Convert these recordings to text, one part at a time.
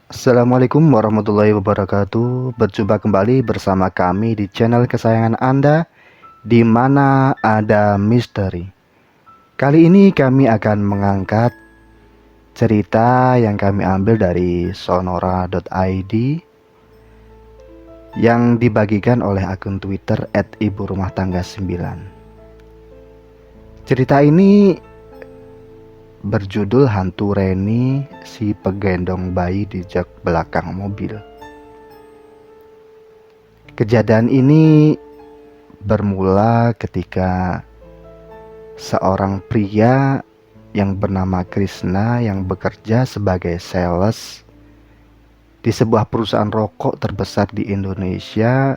Assalamualaikum warahmatullahi wabarakatuh. Berjumpa kembali bersama kami di channel kesayangan Anda, di mana ada misteri. Kali ini kami akan mengangkat cerita yang kami ambil dari sonora.id yang dibagikan oleh akun Twitter @iburumah_tangga9. Cerita ini berjudul Hantu Reni si pegendong bayi di jok belakang mobil. Kejadian ini bermula ketika seorang pria yang bernama Krishna yang bekerja sebagai sales di sebuah perusahaan rokok terbesar di Indonesia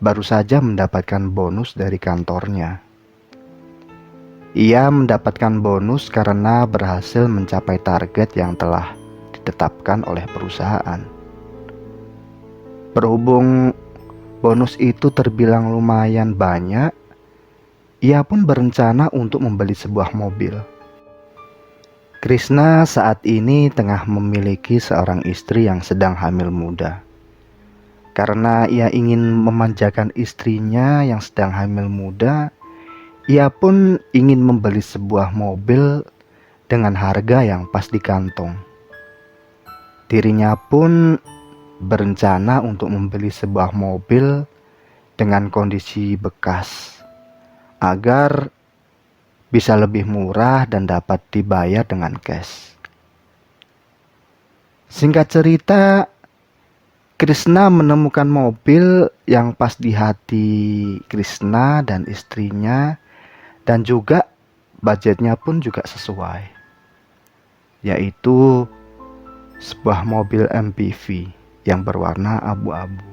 baru saja mendapatkan bonus dari kantornya. Ia mendapatkan bonus karena berhasil mencapai target yang telah ditetapkan oleh perusahaan. Berhubung bonus itu terbilang lumayan banyak, ia pun berencana untuk membeli sebuah mobil. Krishna saat ini tengah memiliki seorang istri yang sedang hamil muda. Karena ia ingin memanjakan istrinya yang sedang hamil muda, ia pun ingin membeli sebuah mobil dengan harga yang pas di kantong. Dirinya pun berencana untuk membeli sebuah mobil dengan kondisi bekas agar bisa lebih murah dan dapat dibayar dengan cash. Singkat cerita, Krishna menemukan mobil yang pas di hati Krishna dan istrinya, dan juga budgetnya pun juga sesuai, yaitu sebuah mobil MPV yang berwarna abu-abu.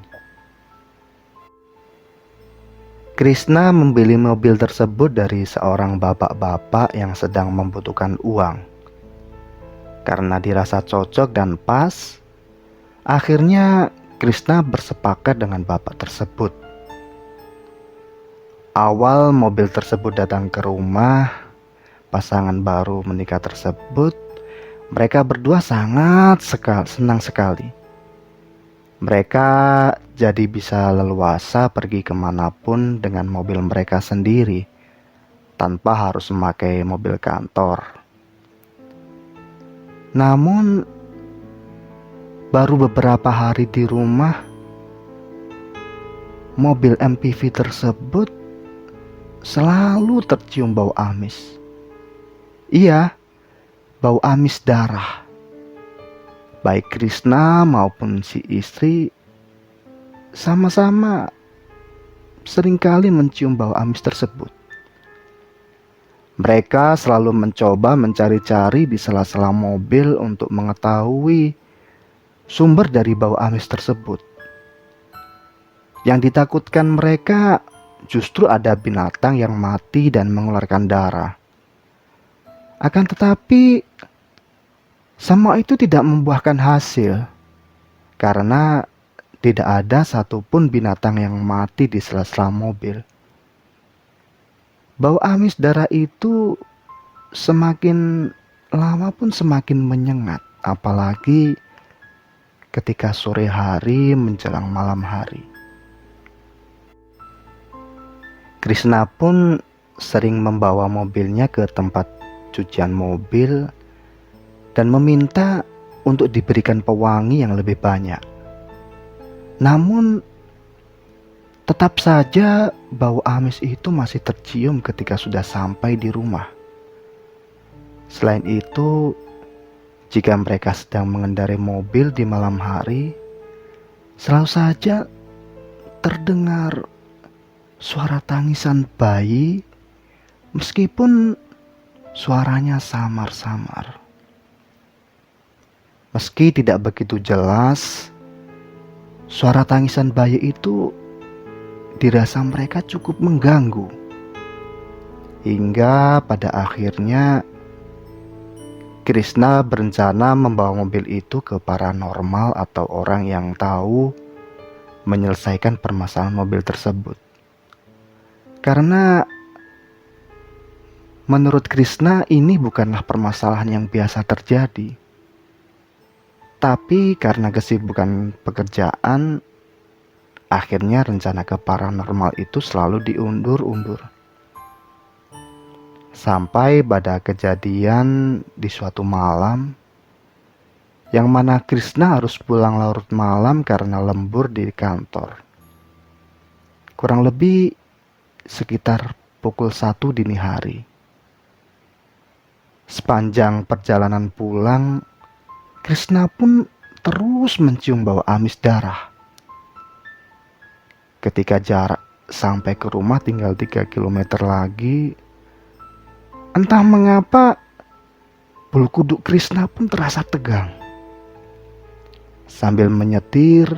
Krishna membeli mobil tersebut dari seorang bapak-bapak yang sedang membutuhkan uang. Karena dirasa cocok dan pas, akhirnya Krishna bersepakat dengan bapak tersebut. Awal mobil tersebut datang ke rumah pasangan baru menikah tersebut, mereka berdua sangat senang sekali. Mereka jadi bisa leluasa pergi kemanapun dengan mobil mereka sendiri, tanpa harus memakai mobil kantor. Namun, baru beberapa hari di rumah, mobil MPV tersebut selalu tercium bau amis. Iya, bau amis darah. Baik Krishna maupun si istri sama-sama seringkali mencium bau amis tersebut. Mereka selalu mencoba mencari-cari di sela-sela mobil untuk mengetahui sumber dari bau amis tersebut. Yang ditakutkan mereka justru ada binatang yang mati dan mengeluarkan darah. Akan tetapi, semua itu tidak membuahkan hasil, karena tidak ada satupun binatang yang mati di sela-sela mobil. Bau amis darah itu semakin lama pun semakin menyengat, apalagi ketika sore hari menjelang malam hari. Krishna pun sering membawa mobilnya ke tempat cucian mobil dan meminta untuk diberikan pewangi yang lebih banyak. Namun, tetap saja bau amis itu masih tercium ketika sudah sampai di rumah. Selain itu, jika mereka sedang mengendarai mobil di malam hari, selalu saja terdengar suara tangisan bayi, meskipun suaranya samar-samar. Meski tidak begitu jelas, suara tangisan bayi itu dirasa mereka cukup mengganggu. Hingga pada akhirnya Krishna berencana membawa mobil itu ke paranormal atau orang yang tahu menyelesaikan permasalahan mobil tersebut. Karena menurut Krishna ini bukanlah permasalahan yang biasa terjadi. Tapi karena kesibukan pekerjaan, akhirnya rencana ke paranormal itu selalu diundur-undur. Sampai pada kejadian di suatu malam, yang mana Krishna harus pulang larut malam karena lembur di kantor. Kurang lebih sekitar pukul 1 dini hari. Sepanjang perjalanan pulang, Krishna pun terus mencium bau amis darah. Ketika jarak sampai ke rumah tinggal 3 kilometer lagi, entah mengapa bulu kuduk Krishna pun terasa tegang. Sambil menyetir,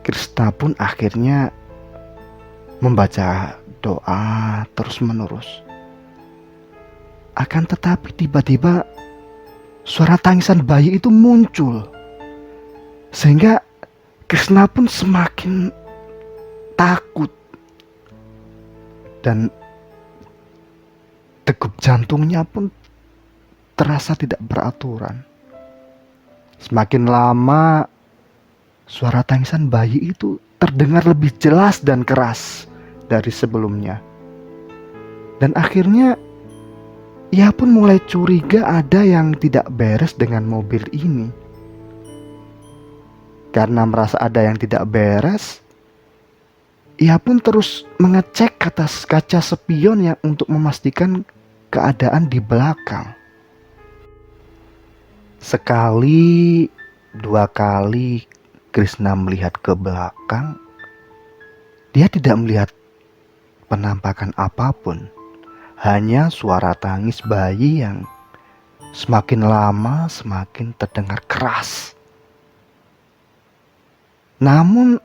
Krishna pun akhirnya membaca doa terus-menerus. Akan tetapi tiba-tiba suara tangisan bayi itu muncul, sehingga Krishna pun semakin takut dan degup jantungnya pun terasa tidak beraturan. Semakin lama suara tangisan bayi itu terdengar lebih jelas dan keras dari sebelumnya. Dan akhirnya ia pun mulai curiga ada yang tidak beres dengan mobil ini. Karena merasa ada yang tidak beres, ia pun terus mengecek atas kaca spion yang untuk memastikan keadaan di belakang. Sekali, 2 kali Krishna melihat ke belakang, dia tidak melihat penampakan apapun. Hanya suara tangis bayi yang semakin lama semakin terdengar keras. Namun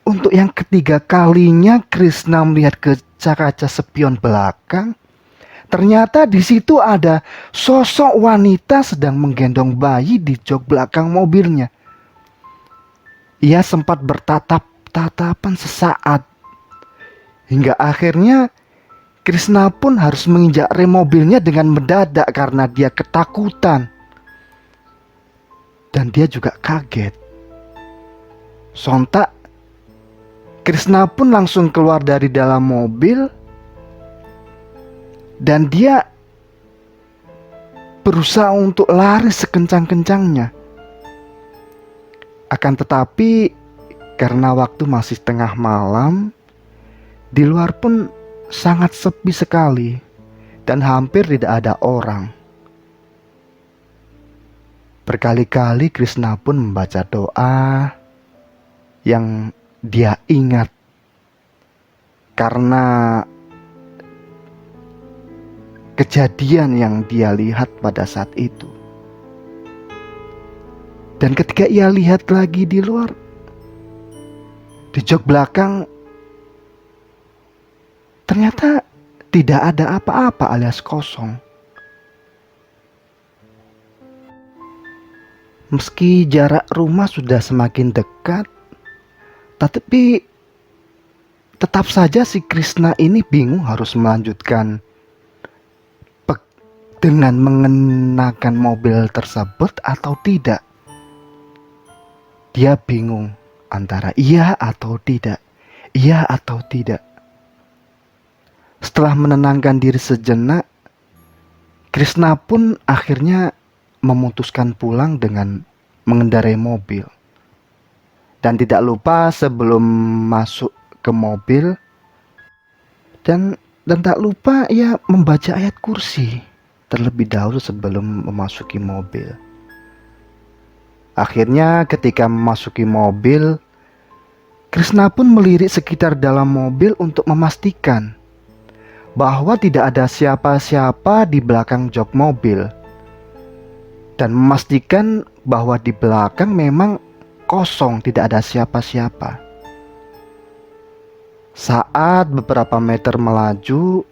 untuk yang ketiga kalinya Krishna melihat ke kaca spion belakang, ternyata di situ ada sosok wanita sedang menggendong bayi di jok belakang mobilnya. Ia sempat bertatap-tatapan sesaat, hingga akhirnya Krishna pun harus menginjak rem mobilnya dengan mendadak karena dia ketakutan. Dan dia juga kaget. Sontak Krishna pun langsung keluar dari dalam mobil dan dia berusaha untuk lari sekencang-kencangnya. Akan tetapi karena waktu masih tengah malam, di luar pun sangat sepi sekali dan hampir tidak ada orang. Berkali-kali Krishna pun membaca doa yang dia ingat karena kejadian yang dia lihat pada saat itu. Dan ketika ia lihat lagi di luar, di jok belakang, ternyata tidak ada apa-apa alias kosong. Meski jarak rumah sudah semakin dekat, tapi tetap saja si Krishna ini bingung harus melanjutkan dengan mengenakan mobil tersebut atau tidak. Dia bingung antara iya atau tidak, iya atau tidak. Setelah menenangkan diri sejenak, Krishna pun akhirnya memutuskan pulang dengan mengendarai mobil. Dan tidak lupa sebelum masuk ke mobil dan tak lupa ia membaca ayat kursi terlebih dahulu sebelum memasuki mobil. Akhirnya ketika memasuki mobil, Krishna pun melirik sekitar dalam mobil untuk memastikan bahwa tidak ada siapa-siapa di belakang jok mobil, dan memastikan bahwa di belakang memang kosong, tidak ada siapa-siapa. Saat beberapa meter melaju,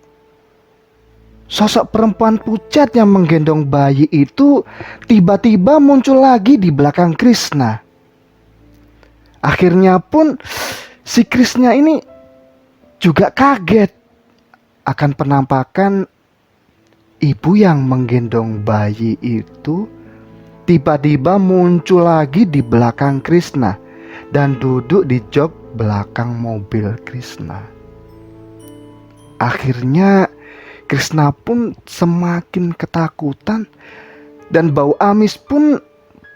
sosok perempuan pucat yang menggendong bayi itu tiba-tiba muncul lagi di belakang Krishna. Akhirnya pun si Krishna ini juga kaget akan penampakan ibu yang menggendong bayi itu tiba-tiba muncul lagi di belakang Krishna dan duduk di jok belakang mobil Krishna. Akhirnya Krishna pun semakin ketakutan dan bau amis pun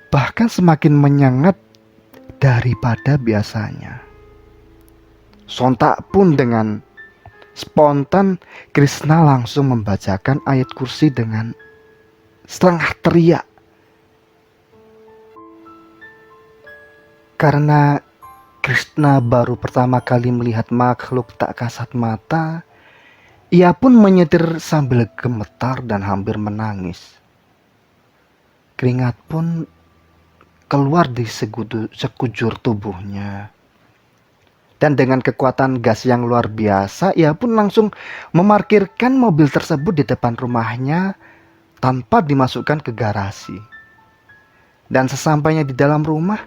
bahkan semakin menyengat daripada biasanya. Sontak pun dengan spontan Krishna langsung membacakan ayat kursi dengan setengah teriak. Karena Krishna baru pertama kali melihat makhluk tak kasat mata, ia pun menyetir sambil gemetar dan hampir menangis. Keringat pun keluar di sekujur tubuhnya. Dan dengan kekuatan gas yang luar biasa, ia pun langsung memarkirkan mobil tersebut di depan rumahnya tanpa dimasukkan ke garasi. Dan sesampainya di dalam rumah,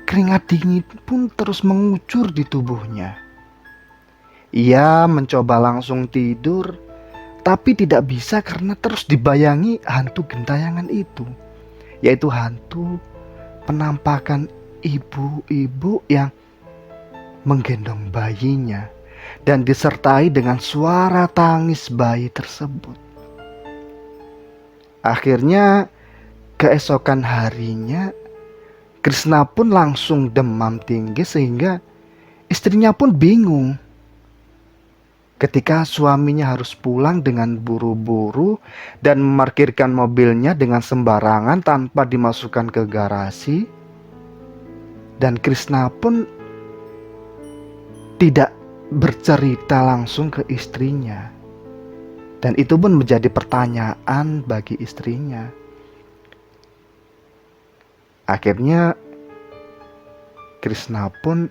keringat dingin pun terus mengucur di tubuhnya. Ia mencoba langsung tidur, tapi tidak bisa karena terus dibayangi hantu gentayangan itu, yaitu hantu penampakan ibu-ibu yang menggendong bayinya dan disertai dengan suara tangis bayi tersebut. Akhirnya keesokan harinya Krishna pun langsung demam tinggi sehingga istrinya pun bingung. Ketika suaminya harus pulang dengan buru-buru dan memarkirkan mobilnya dengan sembarangan tanpa dimasukkan ke garasi. Dan Krishna pun tidak bercerita langsung ke istrinya. Dan itu pun menjadi pertanyaan bagi istrinya. Akhirnya Krishna pun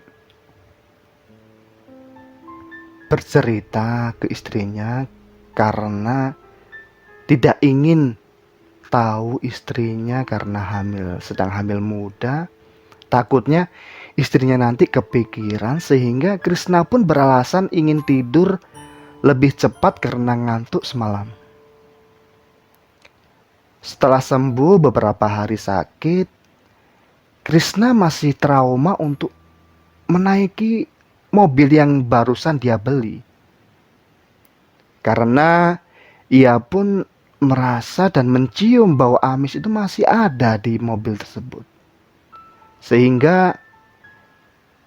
bercerita ke istrinya karena tidak ingin tahu istrinya karena sedang hamil muda. Takutnya istrinya nanti kepikiran sehingga Krishna pun beralasan ingin tidur lebih cepat karena ngantuk semalam. Setelah sembuh beberapa hari sakit, Krishna masih trauma untuk menaiki mobil yang barusan dia beli. Karena ia pun merasa dan mencium bau amis itu masih ada di mobil tersebut. Sehingga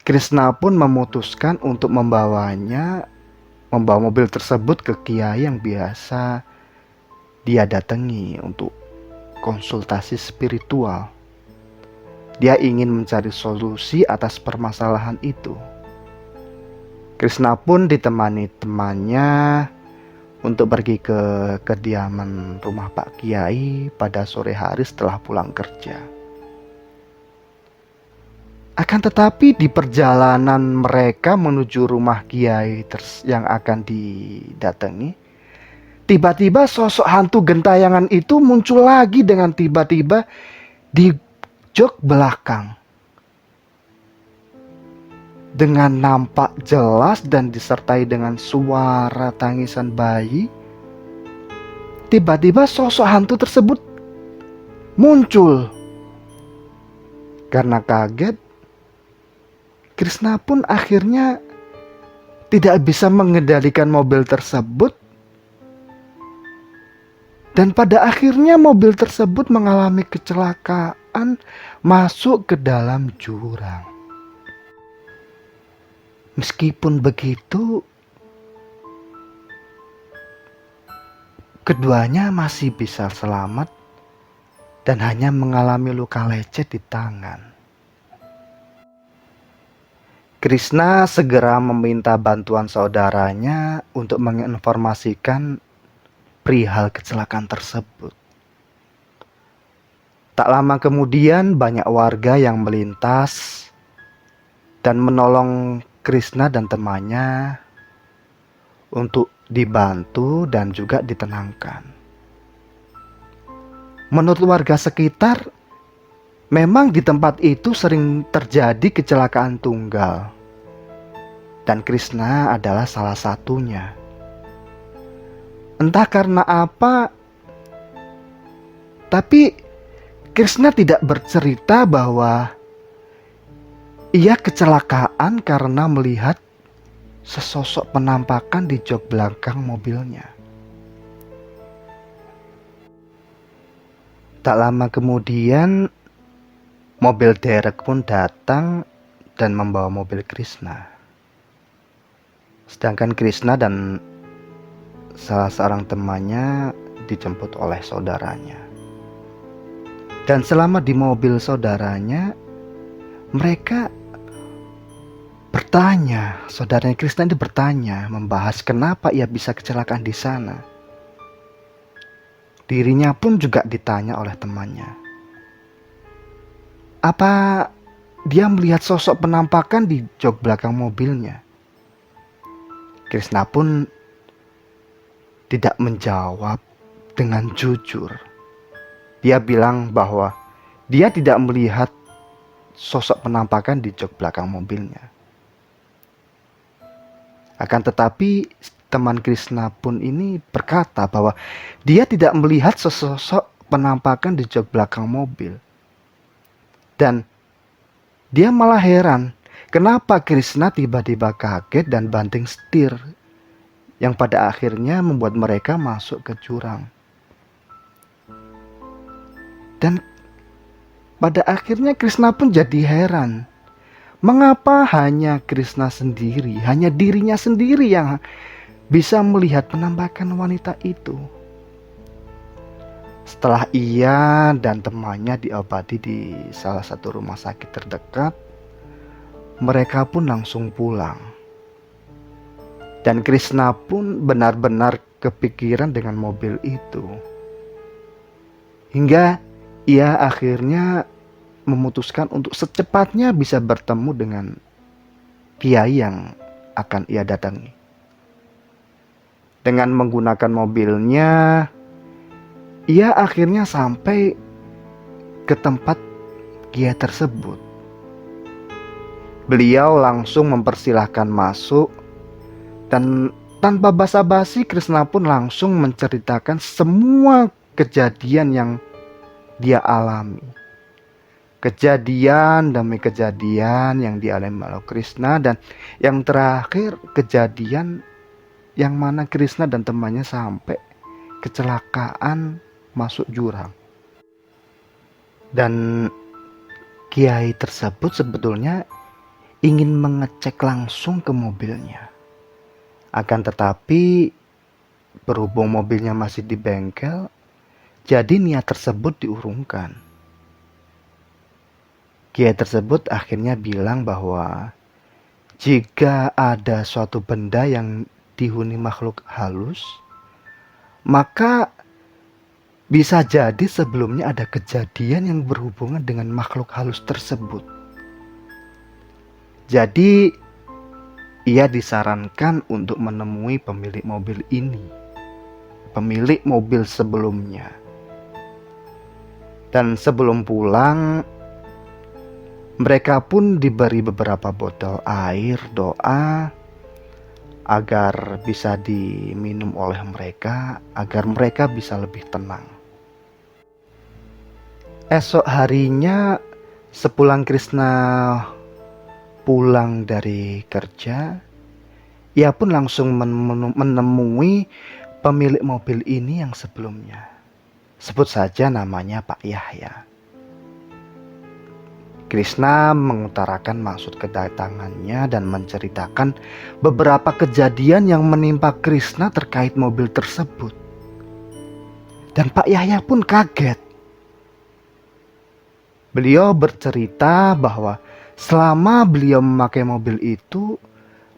Krishna pun memutuskan untuk membawa mobil tersebut ke kiai yang biasa dia datangi untuk konsultasi spiritual. Dia ingin mencari solusi atas permasalahan itu. Krishna pun ditemani temannya untuk pergi ke kediaman rumah Pak Kiai pada sore hari setelah pulang kerja. Akan tetapi di perjalanan mereka menuju rumah Kiai yang akan didatangi, tiba-tiba sosok hantu gentayangan itu muncul lagi dengan tiba-tiba di jok belakang. Dengan nampak jelas dan disertai dengan suara tangisan bayi, tiba-tiba sosok hantu tersebut muncul. Karena kaget, Krishna pun akhirnya tidak bisa mengendalikan mobil tersebut. Dan pada akhirnya mobil tersebut mengalami kecelakaan masuk ke dalam jurang. Meskipun begitu, keduanya masih bisa selamat dan hanya mengalami luka lecet di tangan. Krishna segera meminta bantuan saudaranya untuk menginformasikan perihal kecelakaan tersebut. Tak lama kemudian banyak warga yang melintas dan menolong Krishna dan temannya untuk dibantu dan juga ditenangkan. Menurut warga sekitar, memang di tempat itu sering terjadi kecelakaan tunggal. Dan Krishna adalah salah satunya. Entah karena apa, tapi Krishna tidak bercerita bahwa ia kecelakaan karena melihat sesosok penampakan di jok belakang mobilnya. Tak lama kemudian, mobil derek pun datang dan membawa mobil Krishna. Sedangkan Krishna dan salah seorang temannya dijemput oleh saudaranya. Dan selama di mobil saudaranya, mereka bertanya, saudaranya Krishna itu bertanya, membahas kenapa ia bisa kecelakaan di sana. Dirinya pun juga ditanya oleh temannya. Apa dia melihat sosok penampakan di jok belakang mobilnya? Krishna pun tidak menjawab dengan jujur. Dia bilang bahwa dia tidak melihat sosok penampakan di jok belakang mobilnya. Akan tetapi teman Krishna pun ini berkata bahwa dia tidak melihat sosok penampakan di jok belakang mobil. Dan dia malah heran kenapa Krishna tiba-tiba kaget dan banting setir, yang pada akhirnya membuat mereka masuk ke jurang. Dan pada akhirnya Krishna pun jadi heran. Mengapa hanya Krishna sendiri, hanya dirinya sendiri yang bisa melihat penampakan wanita itu? Setelah ia dan temannya diobati di salah satu rumah sakit terdekat, mereka pun langsung pulang. Dan Krishna pun benar-benar kepikiran dengan mobil itu. Hingga ia akhirnya memutuskan untuk secepatnya bisa bertemu dengan kiai yang akan ia datangi. Dengan menggunakan mobilnya, ia akhirnya sampai ke tempat kiai tersebut. Beliau langsung mempersilahkan masuk, dan tanpa basa-basi Krishna pun langsung menceritakan semua kejadian yang dia alami. Kejadian demi kejadian yang dialami oleh Krishna, dan yang terakhir kejadian yang mana Krishna dan temannya sampai kecelakaan masuk jurang. Dan kiai tersebut sebetulnya ingin mengecek langsung ke mobilnya. Akan tetapi berhubung mobilnya masih di bengkel, jadi niat tersebut diurungkan. Kiai tersebut akhirnya bilang bahwa jika ada suatu benda yang dihuni makhluk halus, maka bisa jadi sebelumnya ada kejadian yang berhubungan dengan makhluk halus tersebut. Jadi ia disarankan untuk menemui pemilik mobil ini, pemilik mobil sebelumnya. Dan sebelum pulang, mereka pun diberi beberapa botol air doa agar bisa diminum oleh mereka, agar mereka bisa lebih tenang. Esok harinya sepulang Krishna pulang dari kerja, ia pun langsung menemui pemilik mobil ini yang sebelumnya. Sebut saja namanya Pak Yahya. Krishna mengutarakan maksud kedatangannya dan menceritakan beberapa kejadian yang menimpa Krishna terkait mobil tersebut. Dan Pak Yahya pun kaget. Beliau bercerita bahwa selama beliau memakai mobil itu,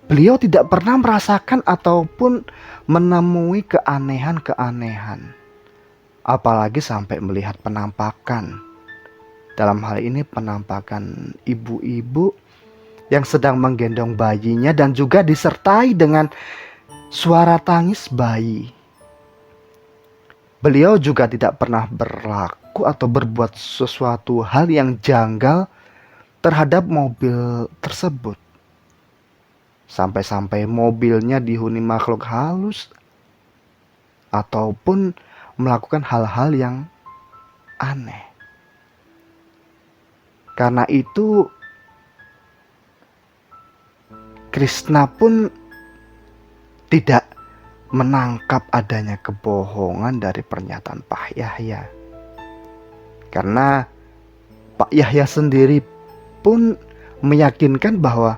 beliau tidak pernah merasakan ataupun menemui keanehan-keanehan. Apalagi sampai melihat penampakan. Dalam hal ini penampakan ibu-ibu yang sedang menggendong bayinya dan juga disertai dengan suara tangis bayi. Beliau juga tidak pernah berlaku atau berbuat sesuatu hal yang janggal terhadap mobil tersebut. Sampai-sampai mobilnya dihuni makhluk halus ataupun melakukan hal-hal yang aneh. Karena itu Krishna pun tidak menangkap adanya kebohongan dari pernyataan Pak Yahya. Karena Pak Yahya sendiri pun meyakinkan bahwa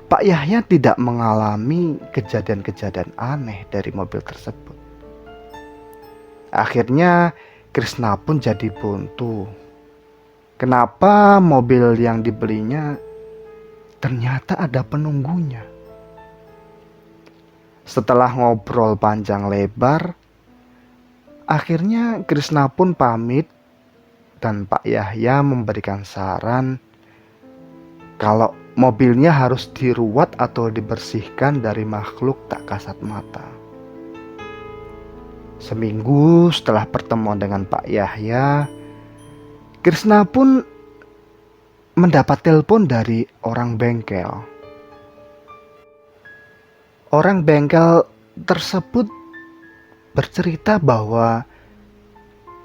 Pak Yahya tidak mengalami kejadian-kejadian aneh dari mobil tersebut. Akhirnya Krishna pun jadi buntu. Kenapa mobil yang dibelinya ternyata ada penunggunya? Setelah ngobrol panjang lebar, akhirnya Krishna pun pamit dan Pak Yahya memberikan saran kalau mobilnya harus diruat atau dibersihkan dari makhluk tak kasat mata. Seminggu setelah pertemuan dengan Pak Yahya, Krishna pun mendapat telepon dari orang bengkel. Orang bengkel tersebut bercerita bahwa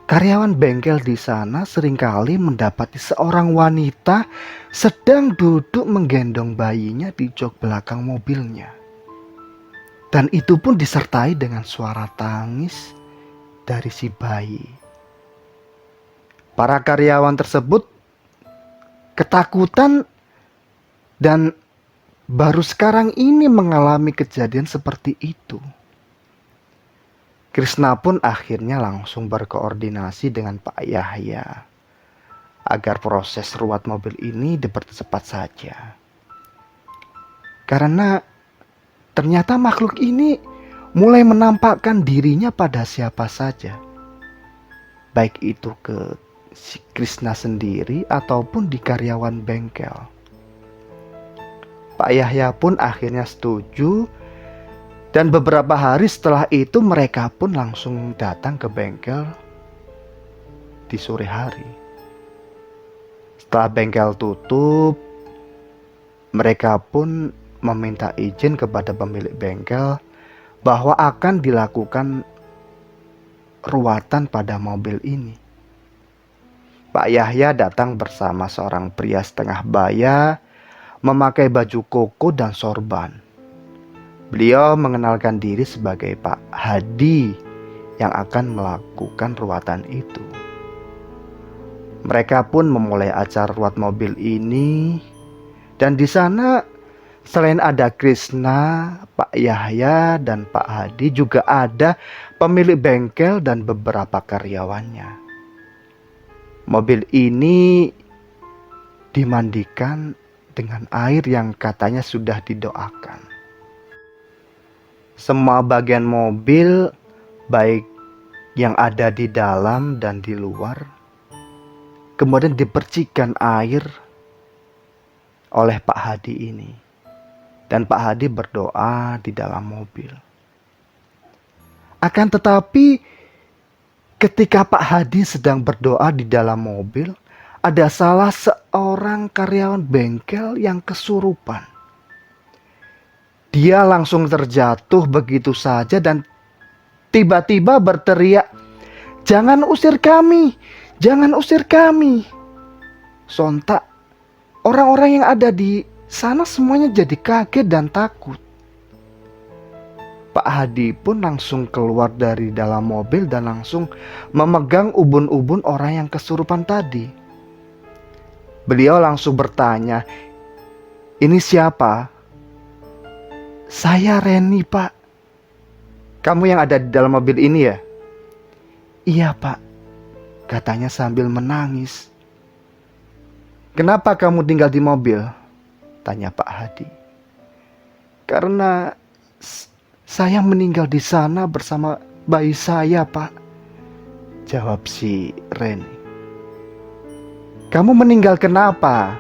karyawan bengkel di sana seringkali mendapati seorang wanita sedang duduk menggendong bayinya di jok belakang mobilnya. Dan itu pun disertai dengan suara tangis dari si bayi. Para karyawan tersebut ketakutan dan baru sekarang ini mengalami kejadian seperti itu. Krishna pun akhirnya langsung berkoordinasi dengan Pak Yahya agar proses ruat mobil ini dipercepat saja. Karena ternyata makhluk ini mulai menampakkan dirinya pada siapa saja. Baik itu ke si Krishna sendiri ataupun di karyawan bengkel. Pak Yahya pun akhirnya setuju. Dan beberapa hari setelah itu mereka pun langsung datang ke bengkel di sore hari. Setelah bengkel tutup, mereka pun meminta izin kepada pemilik bengkel bahwa akan dilakukan ruatan pada mobil ini. Pak Yahya datang bersama seorang pria setengah baya, memakai baju koko dan sorban. Beliau mengenalkan diri sebagai Pak Hadi yang akan melakukan ruatan itu. Mereka pun memulai acara ruat mobil ini, dan di sana selain ada Krishna, Pak Yahya, dan Pak Hadi, juga ada pemilik bengkel dan beberapa karyawannya. Mobil ini dimandikan dengan air yang katanya sudah didoakan. Semua bagian mobil, baik yang ada di dalam dan di luar, kemudian dipercikan air oleh Pak Hadi ini. Dan Pak Hadi berdoa di dalam mobil. Akan tetapi ketika Pak Hadi sedang berdoa di dalam mobil, ada salah seorang karyawan bengkel yang kesurupan. Dia langsung terjatuh begitu saja dan tiba-tiba berteriak, "Jangan usir kami! Jangan usir kami!" Sontak orang-orang yang ada di sana semuanya jadi kaget dan takut. Pak Hadi pun langsung keluar dari dalam mobil dan langsung memegang ubun-ubun orang yang kesurupan tadi. Beliau langsung bertanya, "Ini siapa?" "Saya Reni, Pak." "Kamu yang ada di dalam mobil ini ya?" "Iya, Pak," katanya sambil menangis. "Kenapa kamu tinggal di mobil?" tanya Pak Hadi. "Karena saya meninggal di sana bersama bayi saya, Pak," jawab si Reni. "Kamu meninggal kenapa?"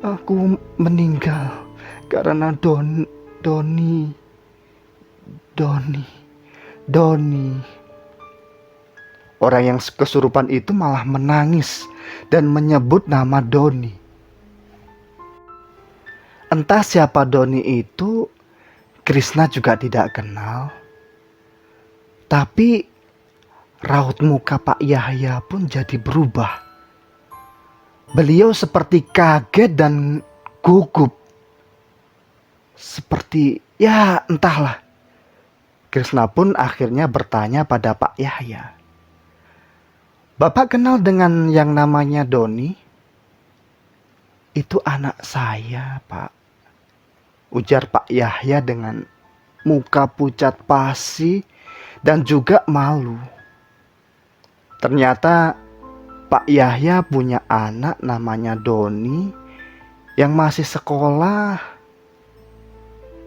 Aku meninggal karena Doni. Orang yang kesurupan itu malah menangis dan menyebut nama Doni. Entah siapa Doni itu, Krishna juga tidak kenal. Tapi Raut muka Pak Yahya pun jadi berubah. Beliau seperti kaget dan gugup. Seperti ya entahlah. Krishna pun akhirnya bertanya pada Pak Yahya, "Bapak kenal dengan yang namanya Doni?" "Itu anak saya, Pak," ujar Pak Yahya dengan muka pucat pasi dan juga malu. Ternyata Pak Yahya punya anak namanya Doni yang masih sekolah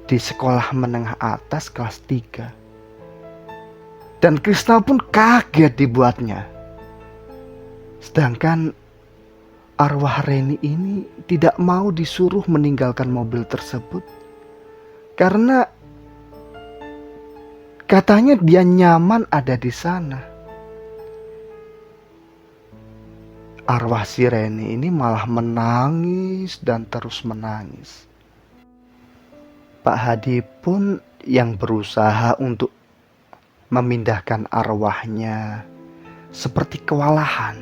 di sekolah menengah atas kelas 3. Dan Krishna pun kaget dibuatnya. Sedangkan arwah Reni ini tidak mau disuruh meninggalkan mobil tersebut karena katanya dia nyaman ada di sana. Arwah si Reni ini malah menangis dan terus menangis. Pak Hadi pun yang berusaha untuk memindahkan arwahnya seperti kewalahan.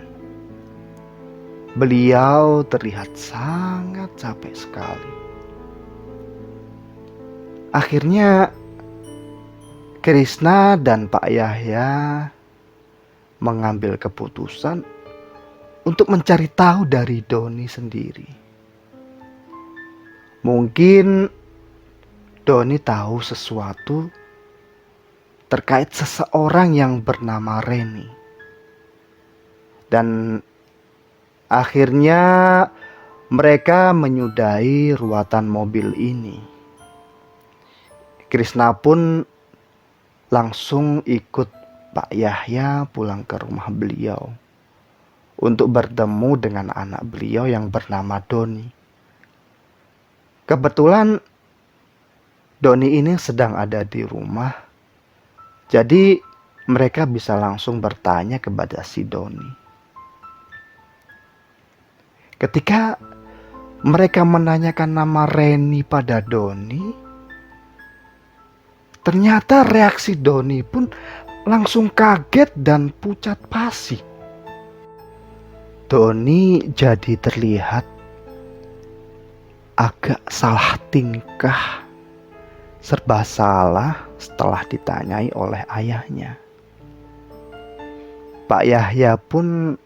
Beliau terlihat sangat capek sekali. Akhirnya Krishna dan Pak Yahya mengambil keputusan untuk mencari tahu dari Doni sendiri. Mungkin Doni tahu sesuatu terkait seseorang yang bernama Reni. Dan akhirnya mereka menyudahi ruatan mobil ini. Krishna pun langsung ikut Pak Yahya pulang ke rumah beliau untuk bertemu dengan anak beliau yang bernama Doni. Kebetulan Doni ini sedang ada di rumah, jadi mereka bisa langsung bertanya kepada si Doni. Ketika mereka menanyakan nama Reni pada Doni, ternyata reaksi Doni pun langsung kaget dan pucat pasi. Doni jadi terlihat agak salah tingkah, serba salah setelah ditanyai oleh ayahnya. Pak Yahya pun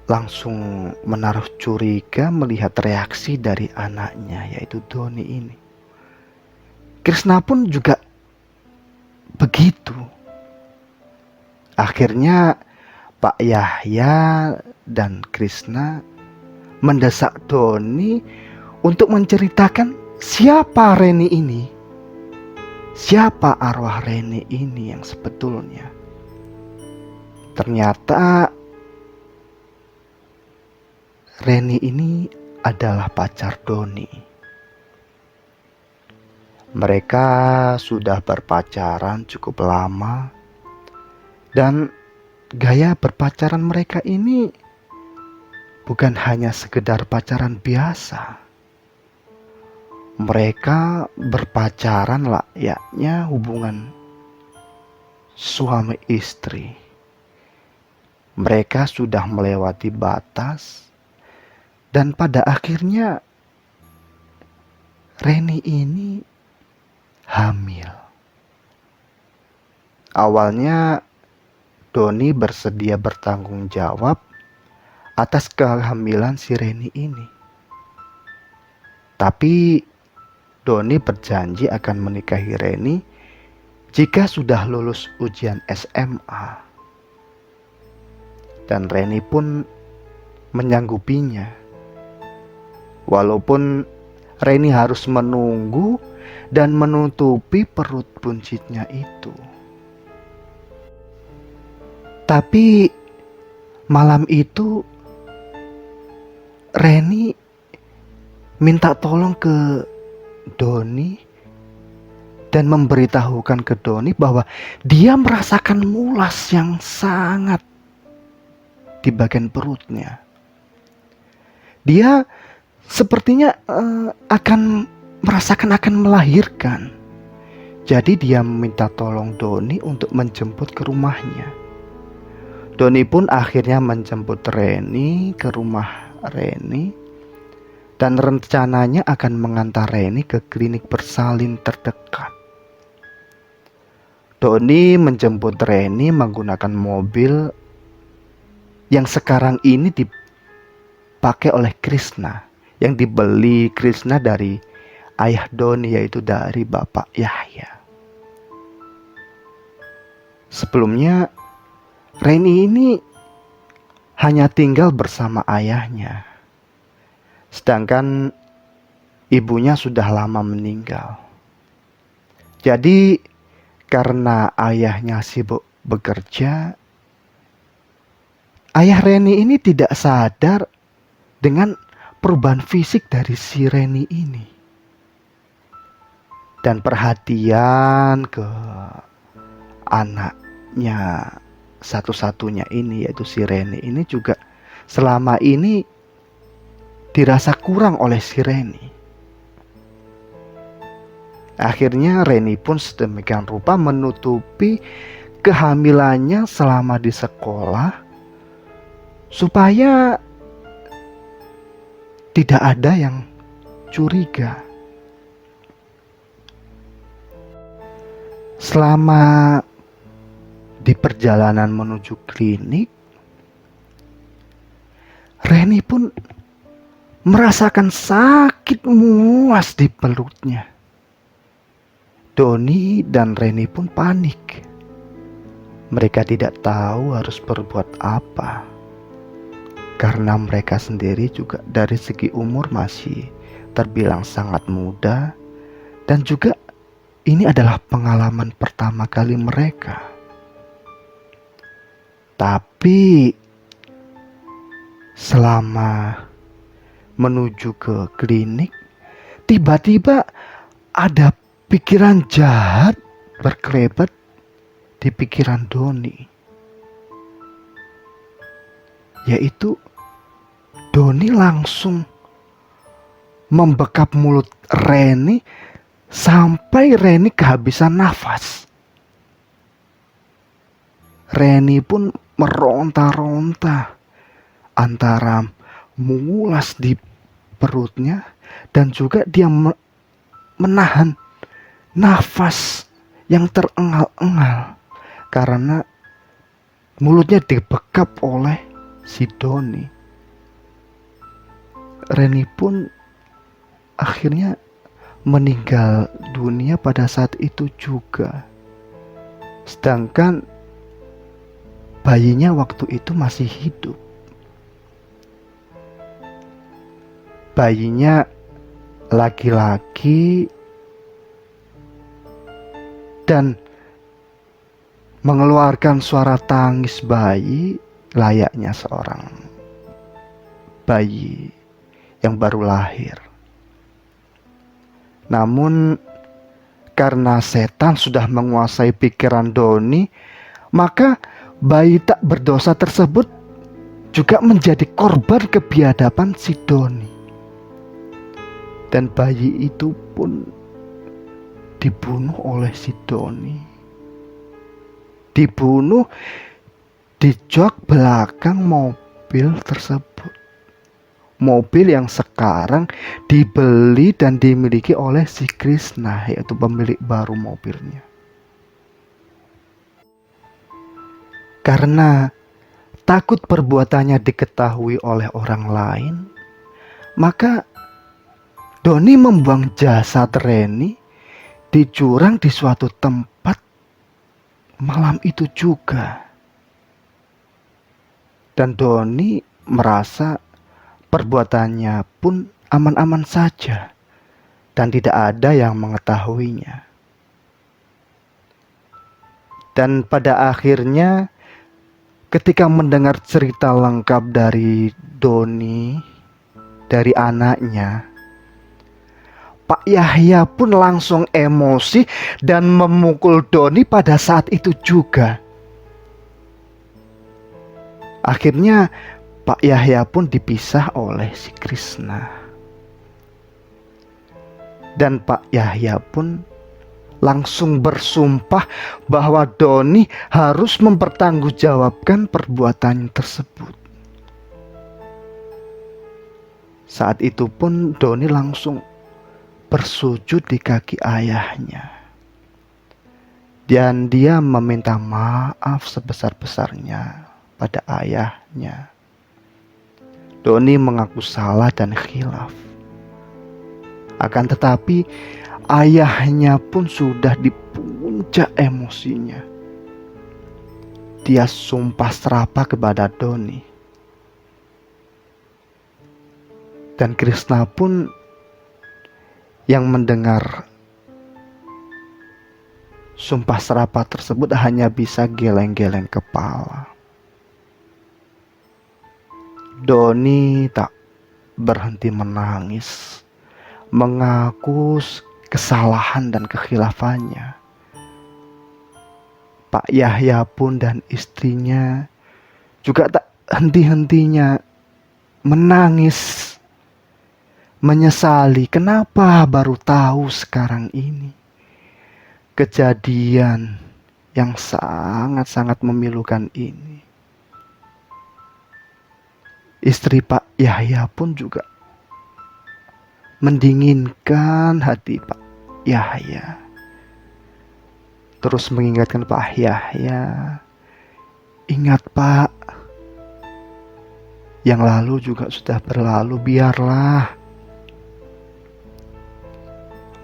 langsung menaruh curiga melihat reaksi dari anaknya, yaitu Doni ini. Krishna pun juga begitu. Akhirnya Pak Yahya dan Krishna mendesak Doni untuk menceritakan siapa Reni ini. Siapa arwah Reni ini yang sebetulnya? Ternyata Reni ini adalah pacar Doni. Mereka sudah berpacaran cukup lama, dan gaya berpacaran mereka ini bukan hanya sekedar pacaran biasa. Mereka berpacaran layaknya hubungan suami istri. Mereka sudah melewati batas, dan pada akhirnya Reni ini hamil. Awalnya Doni bersedia bertanggung jawab atas kehamilan si Reni ini. Tapi Doni berjanji akan menikahi Reni jika sudah lulus ujian SMA. Dan Reni pun menyanggupinya. Walaupun Reni harus menunggu dan menutupi perut buncitnya itu. Tapi malam itu Reni minta tolong ke Doni dan memberitahukan ke Doni bahwa dia merasakan mulas yang sangat di bagian perutnya. Dia sepertinya akan merasakan akan melahirkan. Jadi dia meminta tolong Doni untuk menjemput ke rumahnya. Doni pun akhirnya menjemput Reni ke rumah Reni dan rencananya akan mengantar Reni ke klinik bersalin terdekat. Doni menjemput Reni menggunakan mobil yang sekarang ini dipakai oleh Krishna, yang dibeli Krishna dari ayah Doni, yaitu dari Bapak Yahya. Sebelumnya Reni ini hanya tinggal bersama ayahnya, sedangkan ibunya sudah lama meninggal. Jadi karena ayahnya sibuk bekerja, ayah Reni ini tidak sadar dengan perubahan fisik dari si Reni ini. Dan perhatian ke anaknya satu-satunya ini, yaitu si Reni ini juga selama ini dirasa kurang oleh si Reni. Akhirnya Reni pun sedemikian rupa menutupi kehamilannya selama di sekolah supaya tidak ada yang curiga. Selama di perjalanan menuju klinik, Reni pun merasakan sakit muas di perutnya. Doni dan Reni pun panik. Mereka tidak tahu harus berbuat apa, karena mereka sendiri juga dari segi umur masih terbilang sangat muda, dan juga ini adalah pengalaman pertama kali mereka. Tapi selama menuju ke klinik, tiba-tiba ada pikiran jahat berkelebat di pikiran Doni, yaitu Doni langsung membekap mulut Reni sampai Reni kehabisan nafas. Reni pun meronta-ronta antara mulas di perutnya dan juga dia menahan nafas yang terengal-engal karena mulutnya dibekap oleh si Doni. Reni pun akhirnya meninggal dunia pada saat itu juga. Sedangkan bayinya waktu itu masih hidup. Bayinya laki-laki dan mengeluarkan suara tangis bayi layaknya seorang bayi yang baru lahir. Namun karena setan sudah menguasai pikiran Doni, maka bayi tak berdosa tersebut juga menjadi korban kebiadaban si Doni. Dan bayi itu pun dibunuh oleh si Doni. Dibunuh di jok belakang mobil tersebut. Mobil yang sekarang dibeli dan dimiliki oleh si Krishna, yaitu pemilik baru mobilnya. Karena takut perbuatannya diketahui oleh orang lain, maka Doni membuang jasad Reni di jurang di suatu tempat malam itu juga. Dan Doni merasa perbuatannya pun aman-aman saja dan tidak ada yang mengetahuinya. Dan pada akhirnya ketika mendengar cerita lengkap dari Doni, dari anaknya, Pak Yahya pun langsung emosi dan memukul Doni pada saat itu juga. Akhirnya Pak Yahya pun dipisah oleh si Krishna. Dan Pak Yahya pun langsung bersumpah bahwa Doni harus mempertanggungjawabkan perbuatan tersebut. Saat itu pun Doni langsung bersujud di kaki ayahnya. Dan dia meminta maaf sebesar-besarnya pada ayahnya. Doni mengaku salah dan khilaf. Akan tetapi ayahnya pun sudah di puncak emosinya. Dia sumpah serapah kepada Doni. Dan Krishna pun yang mendengar sumpah serapah tersebut hanya bisa geleng-geleng kepala. Doni tak berhenti menangis, mengaku kesalahan dan kekhilafannya. Pak Yahya pun dan istrinya juga tak henti-hentinya menangis, menyesali kenapa baru tahu sekarang ini kejadian yang sangat-sangat memilukan ini. Istri Pak Yahya pun juga mendinginkan hati Pak Yahya. Terus mengingatkan Pak Yahya, ingat Pak, yang lalu juga sudah berlalu, biarlah.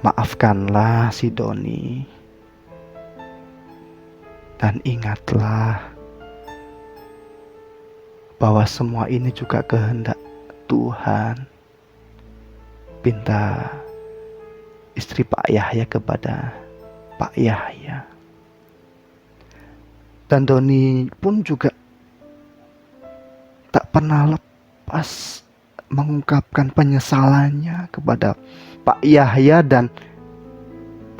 Maafkanlah si Doni. Dan ingatlah bahwa semua ini juga kehendak Tuhan. Pinta istri Pak Yahya kepada Pak Yahya. Dan Doni pun juga tak pernah lepas mengungkapkan penyesalannya kepada Pak Yahya dan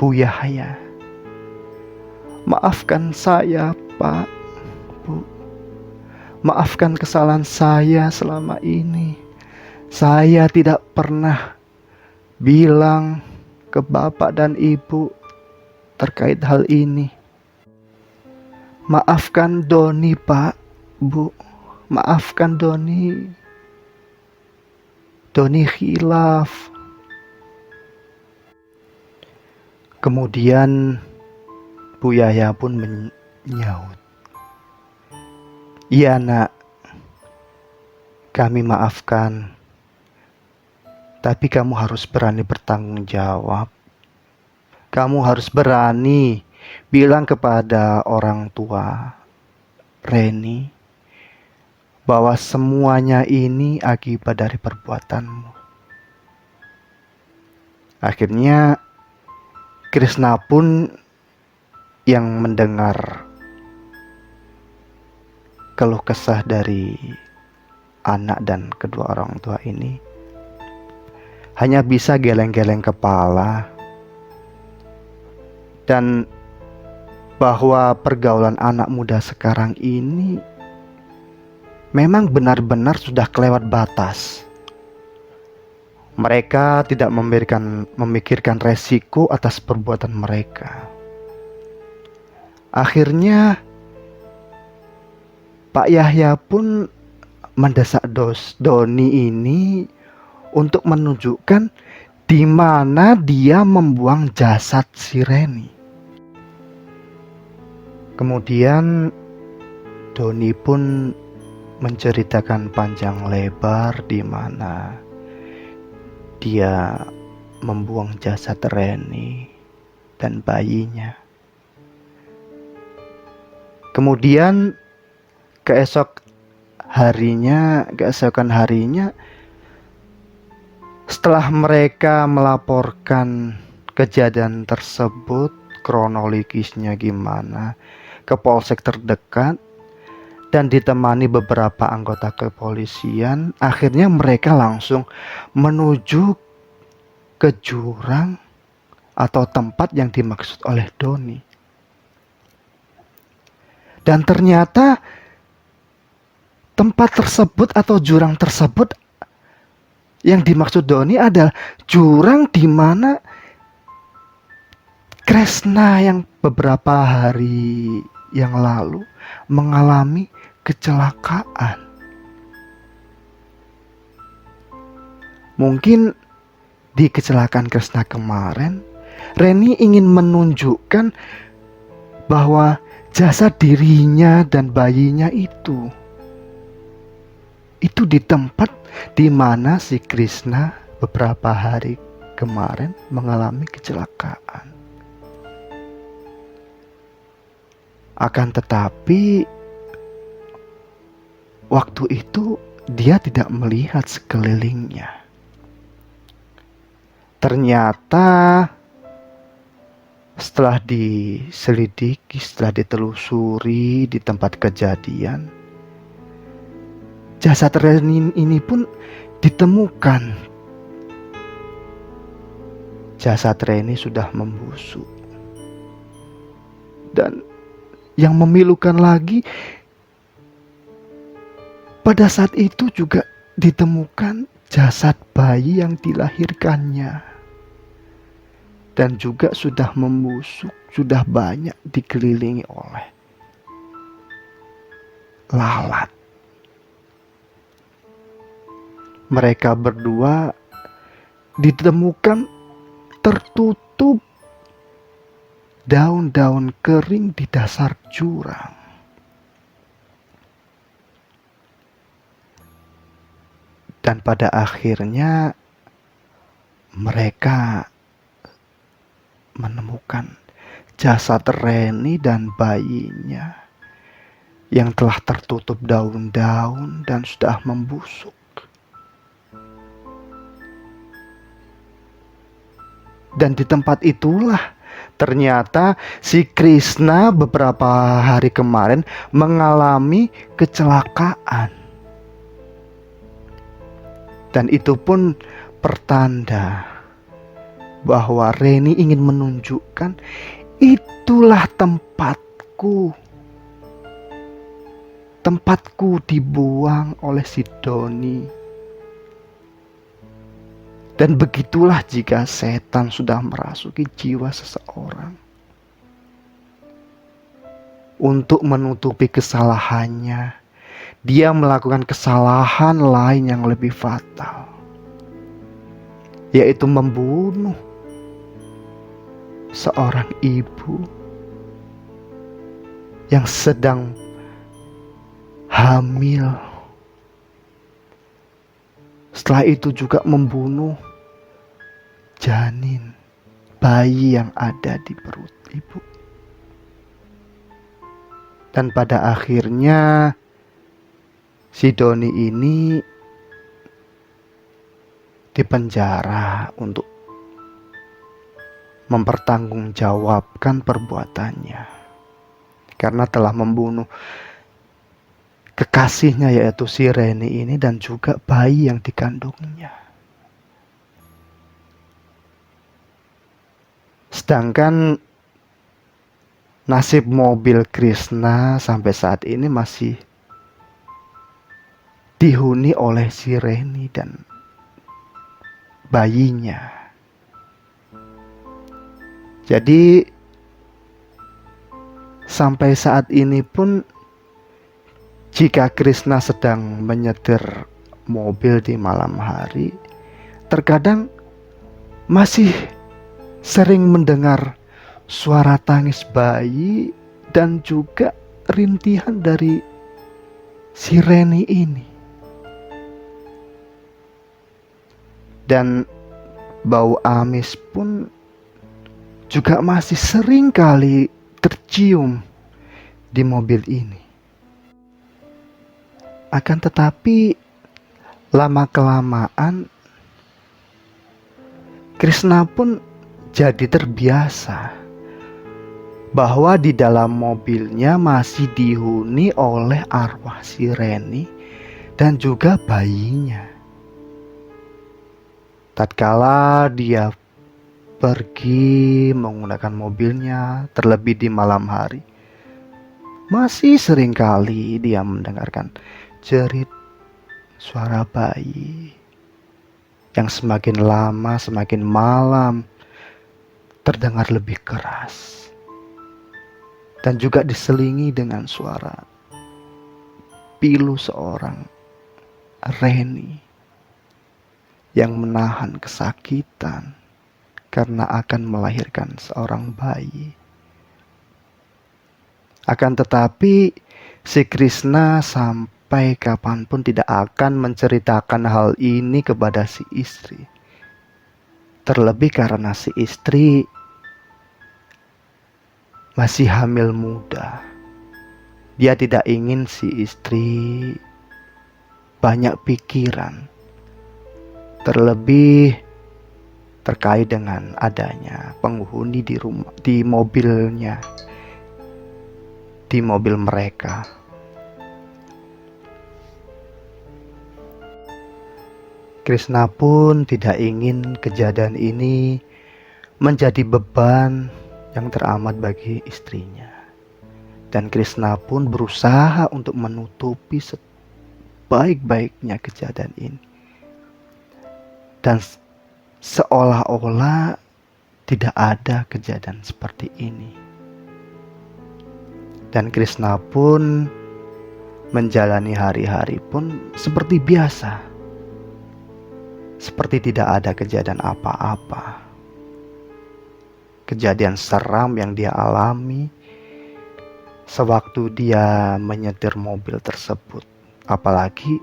Bu Yahya. Maafkan saya, Pak, Bu. Maafkan kesalahan saya selama ini. Saya tidak pernah bilang ke Bapak dan Ibu terkait hal ini. Maafkan Doni, Pak, Bu. Maafkan Doni. Doni khilaf. Kemudian Bu Yahya pun menyaut, "Iya nak, kami maafkan. Tapi kamu harus berani bertanggung jawab. Kamu harus berani bilang kepada orang tua Reni bahwa semuanya ini akibat dari perbuatanmu." Akhirnya Krishna pun yang mendengar keluh kesah dari anak dan kedua orang tua ini hanya bisa geleng-geleng kepala, dan bahwa pergaulan anak muda sekarang ini memang benar-benar sudah kelewat batas. Mereka tidak memikirkan resiko atas perbuatan mereka. Akhirnya Pak Yahya pun mendesak Doni ini untuk menunjukkan di mana dia membuang jasad si Reni. Kemudian Doni pun menceritakan panjang lebar di mana dia membuang jasad Reni dan bayinya. Kemudian keesokan harinya setelah mereka melaporkan kejadian tersebut, kronologisnya gimana, ke polsek terdekat dan ditemani beberapa anggota kepolisian, akhirnya mereka langsung menuju ke jurang atau tempat yang dimaksud oleh Doni. Dan ternyata tempat tersebut atau jurang tersebut yang dimaksud Doni adalah jurang di mana Kresna yang beberapa hari yang lalu mengalami kecelakaan. Mungkin di kecelakaan Kresna kemarin, Reni ingin menunjukkan bahwa jasad dirinya dan bayinya itu di tempat di mana si Krishna beberapa hari kemarin mengalami kecelakaan. Akan tetapi waktu itu dia tidak melihat sekelilingnya. Ternyata setelah diselidiki, setelah ditelusuri di tempat kejadian, jasad Reni ini pun ditemukan. Jasad Reni sudah membusuk. Dan yang memilukan lagi, pada saat itu juga ditemukan jasad bayi yang dilahirkannya. Dan juga sudah membusuk, sudah banyak dikelilingi oleh lalat. Mereka berdua ditemukan tertutup daun-daun kering di dasar jurang. Dan pada akhirnya mereka menemukan jasad Reni dan bayinya yang telah tertutup daun-daun dan sudah membusuk. Dan di tempat itulah ternyata si Krishna beberapa hari kemarin mengalami kecelakaan. Dan itu pun pertanda bahwa Reni ingin menunjukkan itulah tempatku. Tempatku dibuang oleh si Doni. Dan begitulah jika setan sudah merasuki jiwa seseorang. Untuk menutupi kesalahannya, dia melakukan kesalahan lain yang lebih fatal, yaitu membunuh seorang ibu yang sedang hamil. Setelah itu juga membunuh janin bayi yang ada di perut ibu. Dan pada akhirnya si Doni ini dipenjara untuk mempertanggungjawabkan perbuatannya karena telah membunuh kekasihnya, yaitu si Reni ini, dan juga bayi yang dikandungnya. Sedangkan nasib mobil Krishna sampai saat ini masih dihuni oleh si Reni dan bayinya. Jadi sampai saat ini pun jika Krishna sedang menyetir mobil di malam hari, terkadang masih sering mendengar suara tangis bayi dan juga rintihan dari si Reni ini. Dan bau amis pun juga masih sering kali tercium di mobil ini. Akan tetapi lama-kelamaan Krishna pun jadi terbiasa bahwa di dalam mobilnya masih dihuni oleh arwah si Reni dan juga bayinya. Tatkala dia pergi menggunakan mobilnya, terlebih di malam hari, masih seringkali dia mendengarkan jerit suara bayi yang semakin lama semakin malam terdengar lebih keras dan juga diselingi dengan suara pilu seorang Reni yang menahan kesakitan karena akan melahirkan seorang bayi. Akan tetapi si Krishna sampai kapanpun tidak akan menceritakan hal ini kepada si istri. Terlebih karena si istri masih hamil muda. Dia tidak ingin si istri banyak pikiran. Terlebih terkait dengan adanya penghuni di mobilnya, di mobil mereka. Krishna pun tidak ingin kejadian ini menjadi beban yang teramat bagi istrinya. Dan Krishna pun berusaha untuk menutupi sebaik-baiknya kejadian ini. Dan seolah-olah tidak ada kejadian seperti ini. Dan Krishna pun menjalani hari-hari pun seperti biasa. Seperti tidak ada kejadian apa-apa. Kejadian seram yang dia alami sewaktu dia menyetir mobil tersebut. Apalagi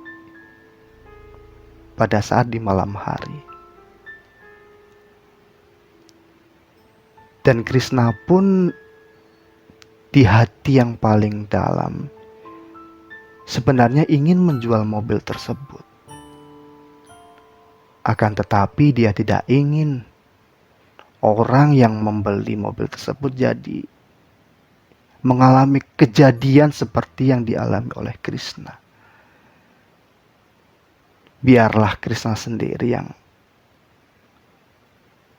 pada saat di malam hari. Dan Krishna pun di hati yang paling dalam sebenarnya ingin menjual mobil tersebut. Akan tetapi dia tidak ingin orang yang membeli mobil tersebut jadi mengalami kejadian seperti yang dialami oleh Krishna. Biarlah Krishna sendiri yang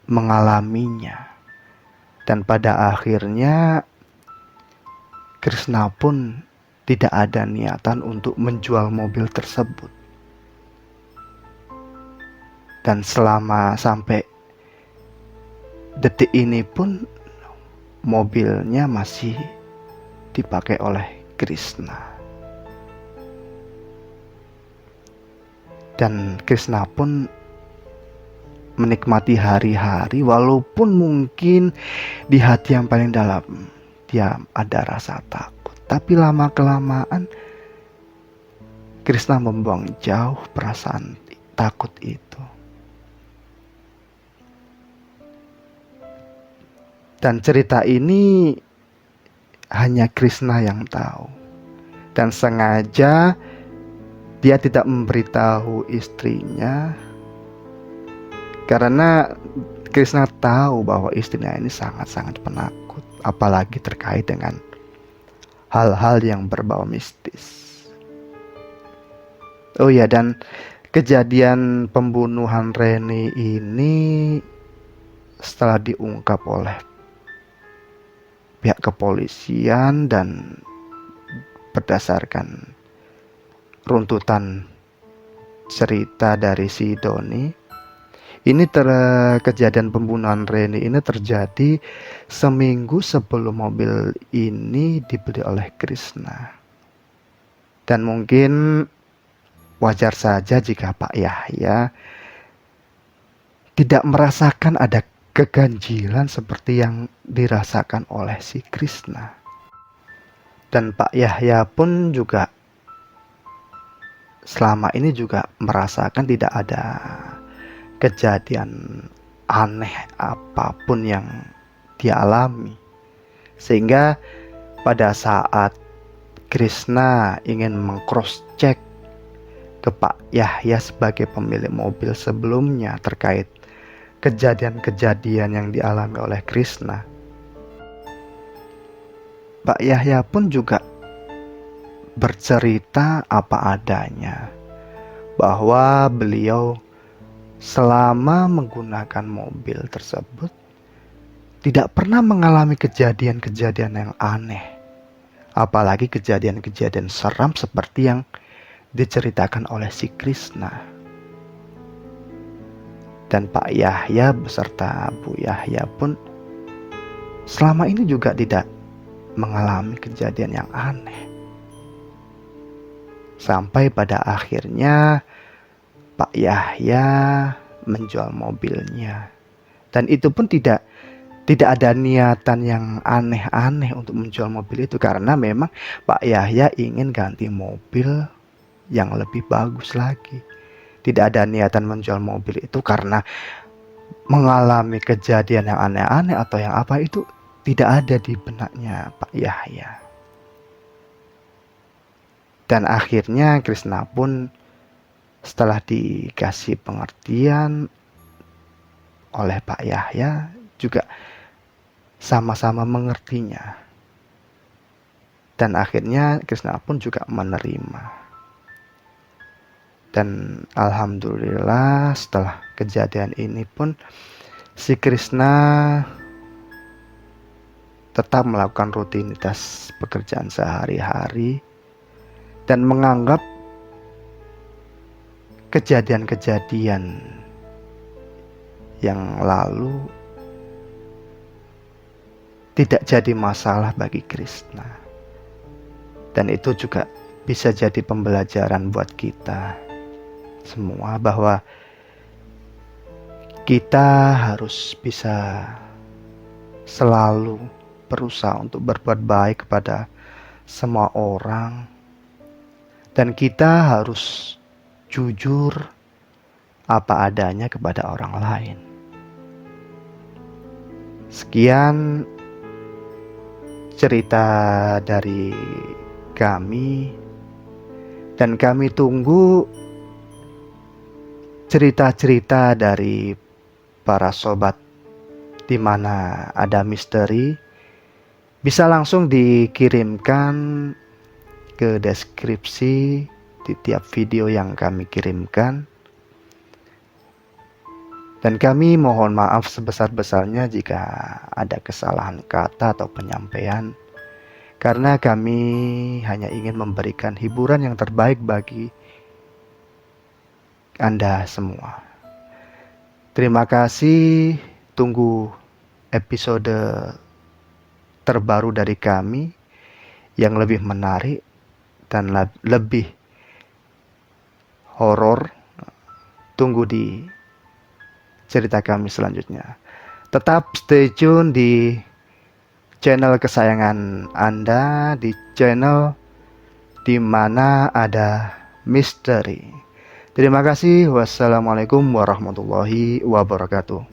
mengalaminya. Dan pada akhirnya Krishna pun tidak ada niatan untuk menjual mobil tersebut. Dan selama sampai detik ini pun mobilnya masih dipakai oleh Krishna. Dan Krishna pun menikmati hari-hari walaupun mungkin di hati yang paling dalam dia ada rasa takut. Tapi lama-kelamaan Krishna membuang jauh perasaan takut itu. Dan cerita ini hanya Krishna yang tahu. Dan sengaja dia tidak memberitahu istrinya karena Krishna tahu bahwa istrinya ini sangat-sangat penakut, apalagi terkait dengan hal-hal yang berbau mistis. Oh ya, dan kejadian pembunuhan Reni ini setelah diungkap oleh pihak kepolisian dan berdasarkan runtutan cerita dari si Doni, ini kejadian pembunuhan Reni ini terjadi seminggu sebelum mobil ini dibeli oleh Krishna. Dan mungkin wajar saja jika Pak Yahya tidak merasakan ada keganjilan seperti yang dirasakan oleh si Krishna. Dan Pak Yahya pun juga selama ini juga merasakan tidak ada kejadian aneh apapun yang dia alami. Sehingga pada saat Krishna ingin meng-cross check ke Pak Yahya sebagai pemilik mobil sebelumnya terkait kejadian-kejadian yang dialami oleh Krishna, Pak Yahya pun juga bercerita apa adanya bahwa beliau selama menggunakan mobil tersebut tidak pernah mengalami kejadian-kejadian yang aneh, apalagi kejadian-kejadian seram seperti yang diceritakan oleh si Krishna. Dan Pak Yahya beserta Bu Yahya pun selama ini juga tidak mengalami kejadian yang aneh. Sampai pada akhirnya Pak Yahya menjual mobilnya. Dan itu pun tidak ada niatan yang aneh-aneh untuk menjual mobil itu, karena memang Pak Yahya ingin ganti mobil yang lebih bagus lagi. Tidak ada niatan menjual mobil itu karena mengalami kejadian yang aneh-aneh atau yang apa, itu tidak ada di benaknya Pak Yahya. Dan akhirnya Krisna pun setelah dikasih pengertian oleh Pak Yahya juga sama-sama mengertinya. Dan akhirnya Krisna pun juga menerima. Dan alhamdulillah setelah kejadian ini pun si Krisna tetap melakukan rutinitas pekerjaan sehari-hari dan menganggap kejadian-kejadian yang lalu tidak jadi masalah bagi Krisna. Dan itu juga bisa jadi pembelajaran buat kita semua, bahwa kita harus bisa selalu berusaha untuk berbuat baik kepada semua orang, dan kita harus jujur apa adanya kepada orang lain. Sekian cerita dari kami, dan kami tunggu cerita-cerita dari para sobat di mana ada misteri. Bisa langsung dikirimkan ke deskripsi di tiap video yang kami kirimkan. Dan kami mohon maaf sebesar-besarnya jika ada kesalahan kata atau penyampaian, karena kami hanya ingin memberikan hiburan yang terbaik bagi Anda semua. Terima kasih, tunggu episode terbaru dari kami yang lebih menarik dan lebih horor. Tunggu di cerita kami selanjutnya. Tetap stay tune di channel kesayangan Anda, di channel di mana ada misteri. Terima kasih. Wassalamualaikum warahmatullahi wabarakatuh.